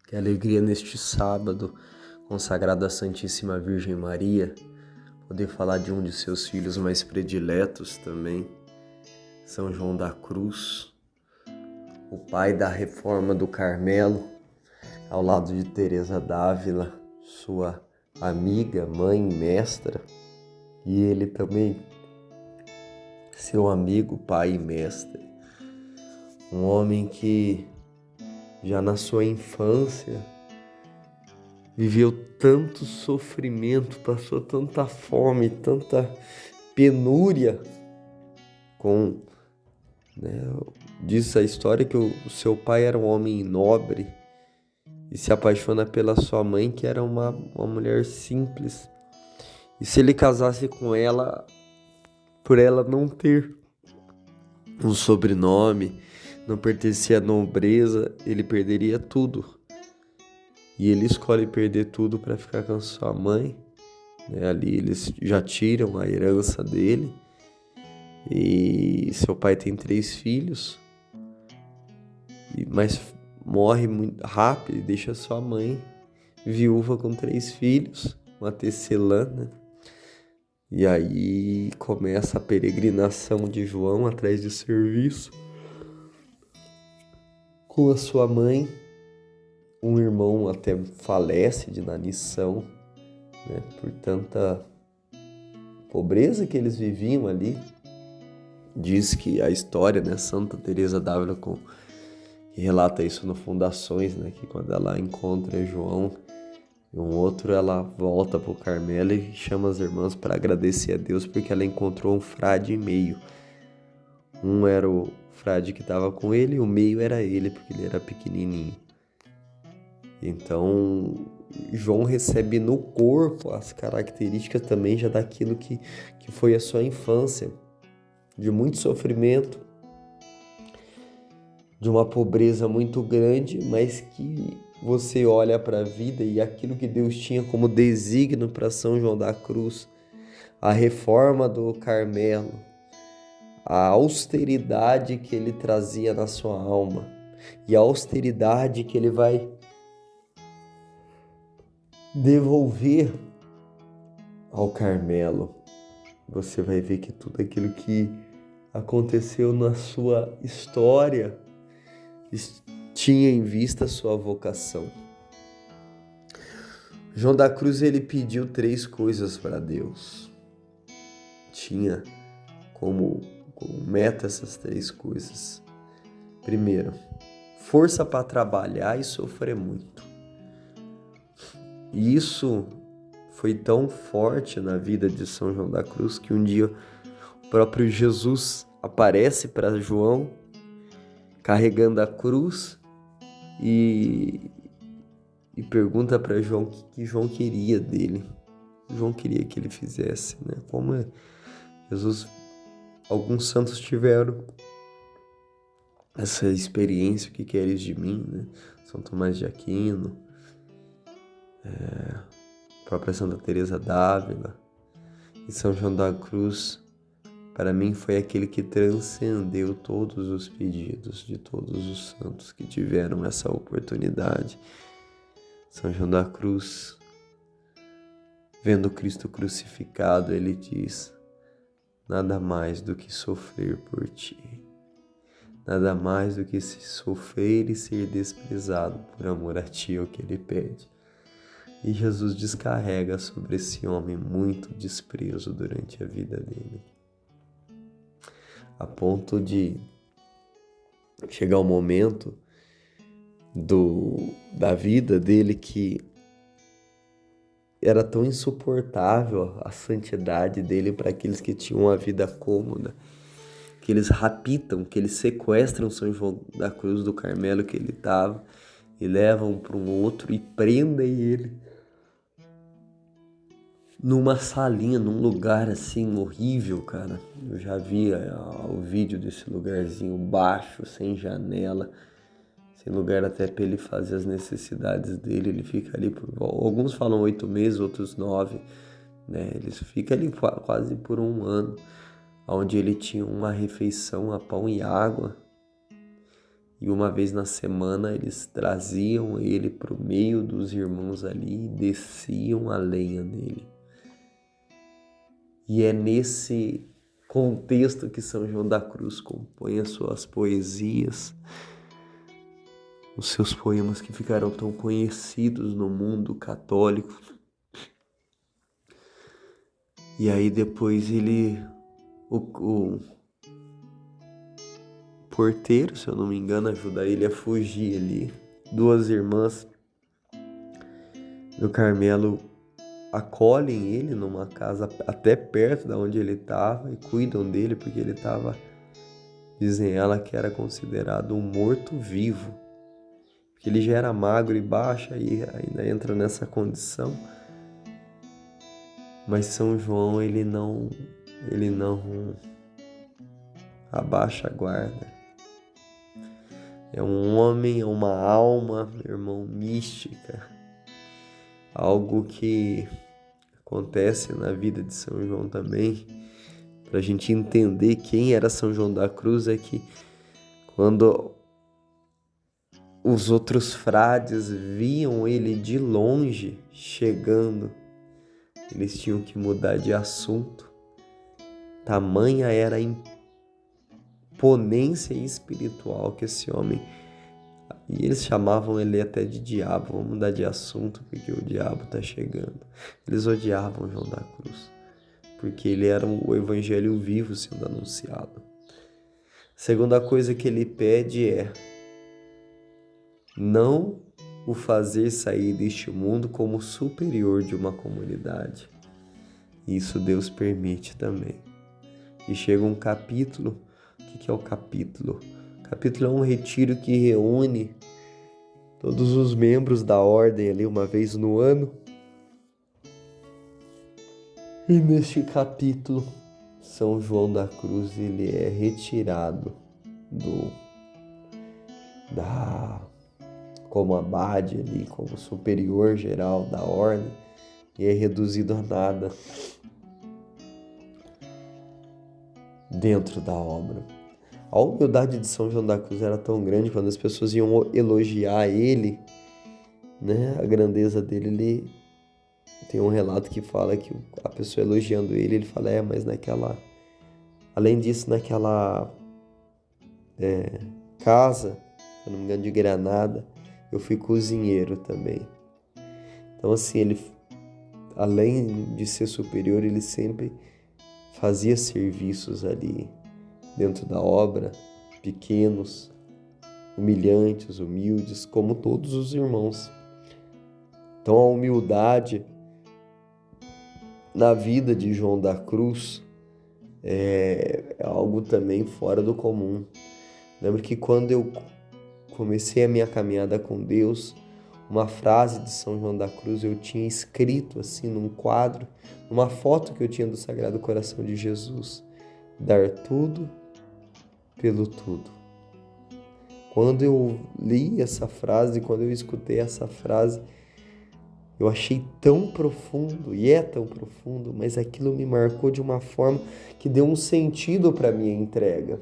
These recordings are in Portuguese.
Que alegria neste sábado, consagrado à Santíssima Virgem Maria, poder falar de um de seus filhos mais prediletos também, São João da Cruz, o pai da reforma do Carmelo, ao lado de Teresa d'Ávila, sua amiga, mãe, mestra, e ele também, seu amigo, pai e mestre. Um homem que já na sua infância viveu tanto sofrimento, passou tanta fome, tanta penúria diz a história que o seu pai era um homem nobre e se apaixona pela sua mãe, que era uma mulher simples. E se ele casasse com ela, por ela não ter um sobrenome, não pertencia à nobreza, ele perderia tudo. E ele escolhe perder tudo para ficar com a sua mãe. Ali eles já tiram a herança dele. E seu pai tem 3 filhos. Mas morre muito rápido e deixa sua mãe viúva com 3 filhos. Uma tecelã, né? E aí começa a peregrinação de João atrás de serviço com a sua mãe. Um irmão até falece de inanição, né, por tanta pobreza que eles viviam ali. Diz que a história, né, Santa Teresa d'Ávila que relata isso no Fundações, né, que quando ela encontra João e um outro, ela volta para o Carmelo e chama as irmãs para agradecer a Deus porque ela encontrou um frade e meio. Um era o frade que estava com ele e o meio era ele, porque ele era pequenininho. Então, João recebe no corpo as características também já daquilo que foi a sua infância, de muito sofrimento, de uma pobreza muito grande, mas que você olha para a vida e aquilo que Deus tinha como desígnio para São João da Cruz, a reforma do Carmelo, a austeridade que ele trazia na sua alma e a austeridade que ele vai devolver ao Carmelo. Você vai ver que tudo aquilo que aconteceu na sua história tinha em vista a sua vocação. João da Cruz, ele pediu 3 coisas para Deus. Tinha como meta essas 3 coisas. Primeiro, força para trabalhar e sofrer muito. E isso foi tão forte na vida de São João da Cruz que um dia o próprio Jesus aparece para João carregando a cruz e pergunta para João o que João queria dele. João queria que ele fizesse, né? Como Jesus, alguns santos tiveram essa experiência, o que queres de mim, né? São Tomás de Aquino, a própria Santa Teresa d'Ávila. E São João da Cruz, para mim, foi aquele que transcendeu todos os pedidos de todos os santos que tiveram essa oportunidade. São João da Cruz, vendo Cristo crucificado, ele diz: nada mais do que sofrer por ti, nada mais do que se sofrer e ser desprezado por amor a ti, é o que ele pede. E Jesus descarrega sobre esse homem muito desprezo durante a vida dele, a ponto de chegar um momento da vida dele que era tão insuportável a santidade dele para aqueles que tinham uma vida cômoda, que eles raptam, que eles sequestram São João da Cruz do Carmelo que ele estava e levam para um outro e prendem ele numa salinha, num lugar assim horrível, cara. Eu já vi o vídeo desse lugarzinho baixo, sem janela, sem lugar até para ele fazer as necessidades dele. Ele fica ali alguns falam 8 meses, outros 9, né? Ele fica ali quase por 1 ano, onde ele tinha uma refeição a pão e água. E uma vez na semana eles traziam ele para o meio dos irmãos ali e desciam a lenha nele. E é nesse contexto que São João da Cruz compõe as suas poesias, os seus poemas que ficaram tão conhecidos no mundo católico. E aí depois o porteiro, se eu não me engano, ajuda ele a fugir ali. Duas irmãs do Carmelo acolhem ele numa casa até perto da onde ele estava e cuidam dele, porque ele estava, dizem ela, que era considerado um morto-vivo, porque ele já era magro e baixo e ainda entra nessa condição. Mas São João, ele não abaixa a guarda. É um homem, é uma alma, meu irmão, mística. Algo que acontece na vida de São João também. Para a gente entender quem era São João da Cruz, é que quando os outros frades viam ele de longe chegando, eles tinham que mudar de assunto. Tamanha era a imponência espiritual que esse homem... E eles chamavam ele até de diabo. Vamos mudar de assunto porque o diabo está chegando. Eles odiavam João da Cruz, porque ele era o evangelho vivo sendo anunciado. A segunda coisa que ele pede é não o fazer sair deste mundo como superior de uma comunidade. Isso Deus permite também. E chega um capítulo. O que é o capítulo? O capítulo é um retiro que reúne todos os membros da ordem ali uma vez no ano. E neste capítulo, São João da Cruz, ele é retirado como abade ali, como superior geral da ordem, e é reduzido a nada dentro da obra. A humildade de São João da Cruz era tão grande, quando as pessoas iam elogiar ele, né, a grandeza dele, ele tem um relato que fala que a pessoa elogiando ele fala, mas além disso, naquela casa, se eu não me engano, de Granada, eu fui cozinheiro também. Então, assim, ele, além de ser superior, ele sempre fazia serviços ali dentro da obra, pequenos, humilhantes, humildes, como todos os irmãos. Então, a humildade na vida de João da Cruz é algo também fora do comum. Lembro que quando eu comecei a minha caminhada com Deus, uma frase de São João da Cruz eu tinha escrito assim num quadro, numa foto que eu tinha do Sagrado Coração de Jesus: dar tudo pelo tudo. Quando eu li essa frase, quando eu escutei essa frase, eu achei tão profundo, e é tão profundo, mas aquilo me marcou de uma forma que deu um sentido para a minha entrega.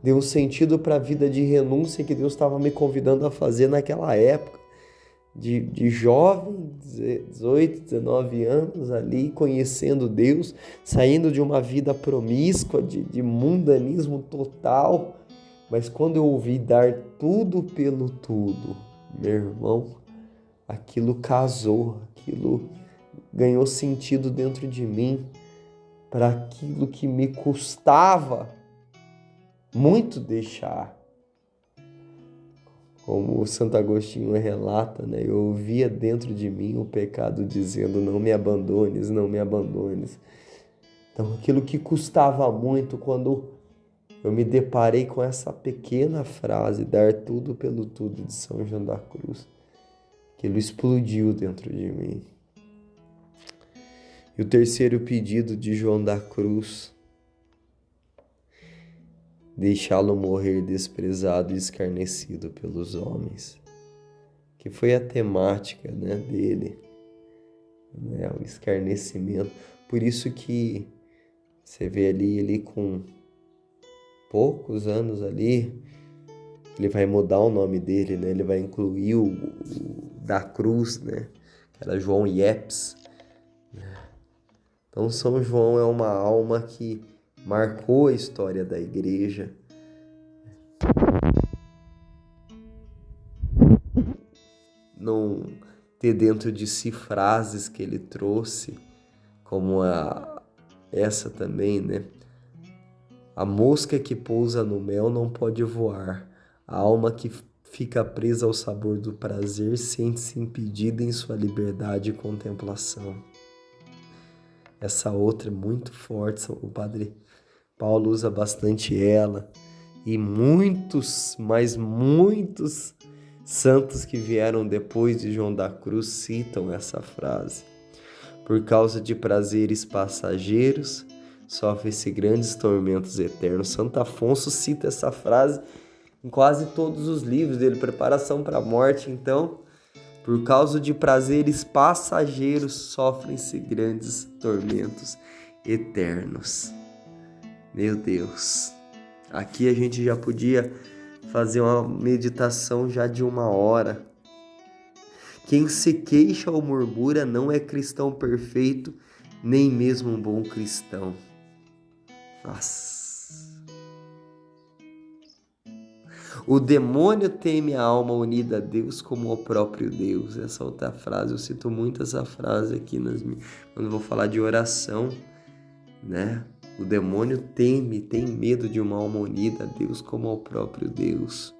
Deu um sentido para a vida de renúncia que Deus estava me convidando a fazer naquela época. De jovem, 18, 19 anos ali, conhecendo Deus, saindo de uma vida promíscua, de mundanismo total. Mas quando eu ouvi dar tudo pelo tudo, meu irmão, aquilo casou, aquilo ganhou sentido dentro de mim, para aquilo que me custava muito deixar. Como o Santo Agostinho relata, né? Eu ouvia dentro de mim o pecado dizendo: não me abandones, não me abandones. Então, aquilo que custava muito, quando eu me deparei com essa pequena frase, dar tudo pelo tudo, de São João da Cruz, aquilo explodiu dentro de mim. E o terceiro pedido de João da Cruz: deixá-lo morrer desprezado e escarnecido pelos homens, que foi a temática, né, dele, né, o escarnecimento. Por isso que você vê ali ele com poucos anos ali, ele vai mudar o nome dele, né? Ele vai incluir o da cruz, né? Que era João Iepes. Então São João é uma alma que marcou a história da igreja. Não ter dentro de si frases que ele trouxe, como essa também, né? A mosca que pousa no mel não pode voar. A alma que fica presa ao sabor do prazer sente-se impedida em sua liberdade e contemplação. Essa outra é muito forte, o Padre Paulo usa bastante ela. E muitos, mas muitos santos que vieram depois de João da Cruz citam essa frase. Por causa de prazeres passageiros, sofre-se grandes tormentos eternos. Santo Afonso cita essa frase em quase todos os livros dele, Preparação para a Morte. Então, por causa de prazeres passageiros, sofrem-se grandes tormentos eternos. Meu Deus, aqui a gente já podia fazer uma meditação já de 1 hora. Quem se queixa ou murmura não é cristão perfeito, nem mesmo um bom cristão. Nossa. O demônio teme a alma unida a Deus como o próprio Deus. Essa outra frase, eu cito muito essa frase aqui quando eu vou falar de oração, né? O demônio tem medo de uma alma unida a Deus como ao próprio Deus.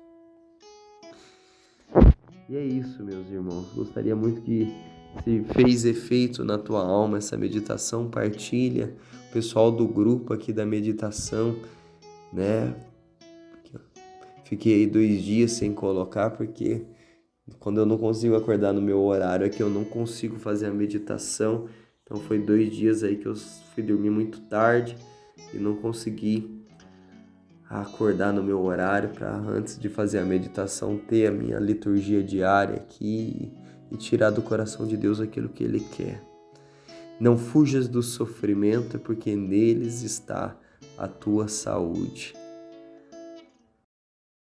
E é isso, meus irmãos. Gostaria muito que, se fez efeito na tua alma essa meditação, partilha. O pessoal do grupo aqui da meditação, né? Fiquei aí 2 dias sem colocar, porque quando eu não consigo acordar no meu horário é que eu não consigo fazer a meditação. Então foi 2 dias aí que eu fui dormir muito tarde e não consegui acordar no meu horário para, antes de fazer a meditação, ter a minha liturgia diária aqui e tirar do coração de Deus aquilo que Ele quer. Não fujas do sofrimento, porque neles está a tua saúde.